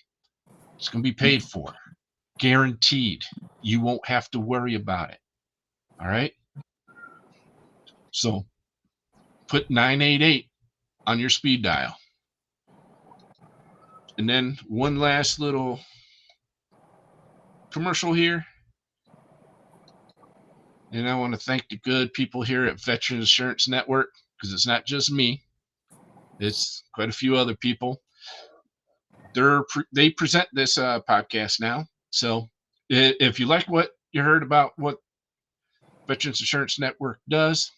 it's going to be paid for, guaranteed. You won't have to worry about it. All right. So put 988 on your speed dial. And then one last little commercial here. And I want to thank the good people here at Veteran Insurance Network, because it's not just me, it's quite a few other people. They present this podcast now. So if you like what you heard about what Veterans Insurance Network does,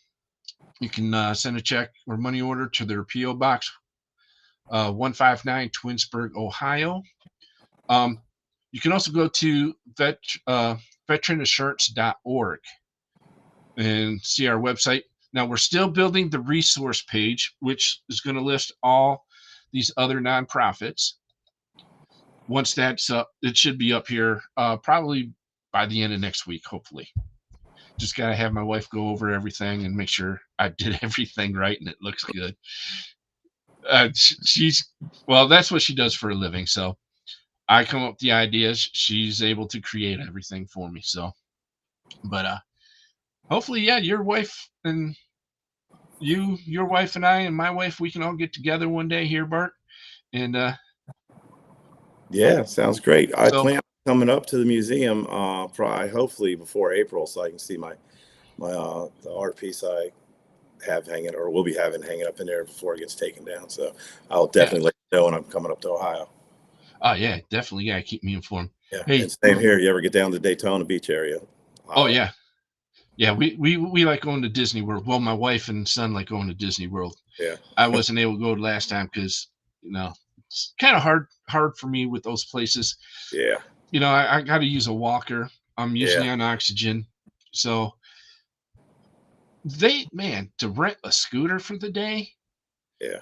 you can send a check or money order to their P.O. Box 159 Twinsburg, Ohio. You can also go to veteraninsurance.org and see our website. Now, we're still building the resource page, which is going to list all these other nonprofits. Once that's up, it should be up here probably by the end of next week, hopefully. Just got to have my wife go over everything and make sure I did everything right and it looks good. Well, that's what she does for a living. So I come up with the ideas. She's able to create everything for me. So, but hopefully, yeah, your wife and your wife and I and my wife, we can all get together one day here, Bart. And Yeah, sounds great. I so, plan on coming up to the museum probably hopefully before April, so I can see my the art piece I have hanging or will be having hanging up in there before it gets taken down. So I'll yeah. definitely let you know when I'm coming up to Ohio. Oh, yeah, definitely. Yeah, keep me informed. Yeah, Hey, and same here. You ever get down to Daytona Beach area? oh, yeah. Yeah, we like going to Disney World. Well, my wife and son like going to Disney World. Yeah. I wasn't able to go last time because, it's kind of hard for me with those places. Yeah. I got to use a walker. I'm usually Yeah. on oxygen. So to rent a scooter for the day, Yeah.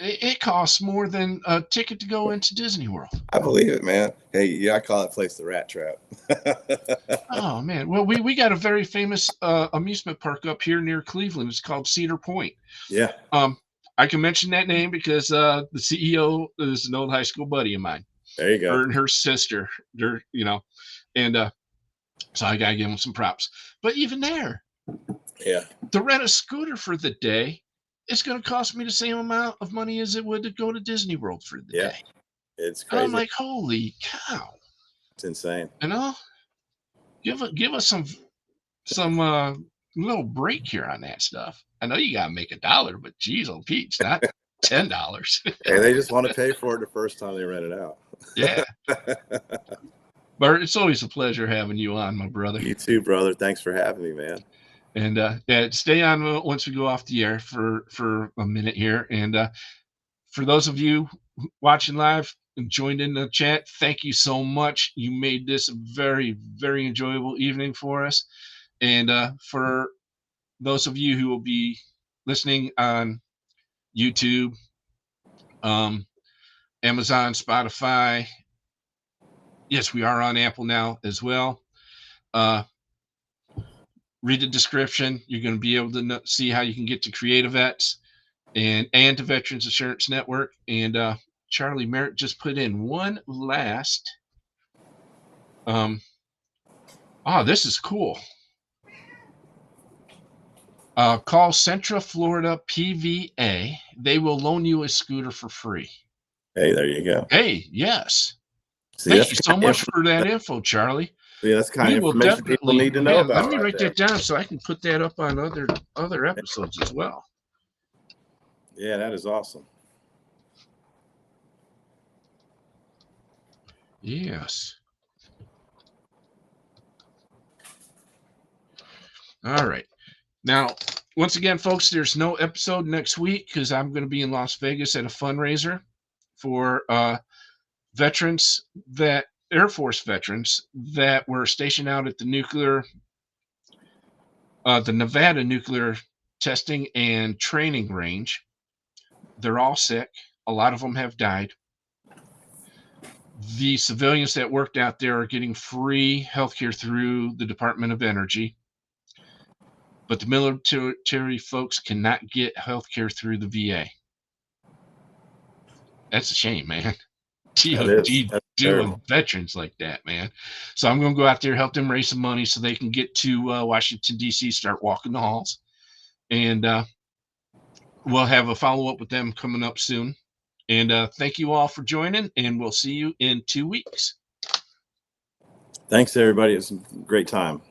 it costs more than a ticket to go into Disney World. I believe it, man. Hey, yeah, I call that place the rat trap. Oh man, well we got a very famous amusement park up here near Cleveland. It's called Cedar Point. Yeah, Um, I can mention that name because the CEO is an old high school buddy of mine. there you go. Her and her sister, and so I gotta give them some props. But even there, Yeah, to rent a scooter for the day, it's going to cost me the same amount of money as it would to go to Disney World for the yeah, day. it's And I'm crazy. like, holy cow! It's insane. You know, give us some little break here on that stuff. I know you got to make $1, but geez, oh Pete's not $10. Hey, they just want to pay for it the first time they rent it out. Yeah, Bart, it's always a pleasure having you on, my brother. You too, brother. Thanks for having me, man. And yeah, stay on once we go off the air for a minute here. And for those of you watching live and joined in the chat, thank you so much. You made this a very, very enjoyable evening for us. And for those of you who will be listening on YouTube, Amazon, Spotify, yes, we are on Apple now as well. Read the description. You're going to be able to see how you can get to Creativets and to Veterans Insurance Network. And Charlie Merritt just put in one last. This is cool. Call Central Florida PVA. They will loan you a scooter for free. Hey, there you go. Hey, yes. See, Thank you so much for that info, Charlie. Yeah, that's kind of information people need to know about. Let me write that down so I can put that up on other episodes as well. Yeah, that is awesome. Yes. All right. Now, once again, folks, there's no episode next week because I'm going to be in Las Vegas at a fundraiser for veterans Air Force veterans that were stationed out at the Nevada nuclear testing and training range. They're all sick. A lot of them have died. The civilians that worked out there are getting free healthcare through the Department of Energy. But the military folks cannot get healthcare through the VA. That's a shame, man. DOD doing veterans like that, man. So I'm going to go out there, help them raise some money so they can get to Washington, D.C., start walking the halls. And we'll have a follow-up with them coming up soon. And thank you all for joining, and we'll see you in 2 weeks. Thanks, everybody. It's a great time.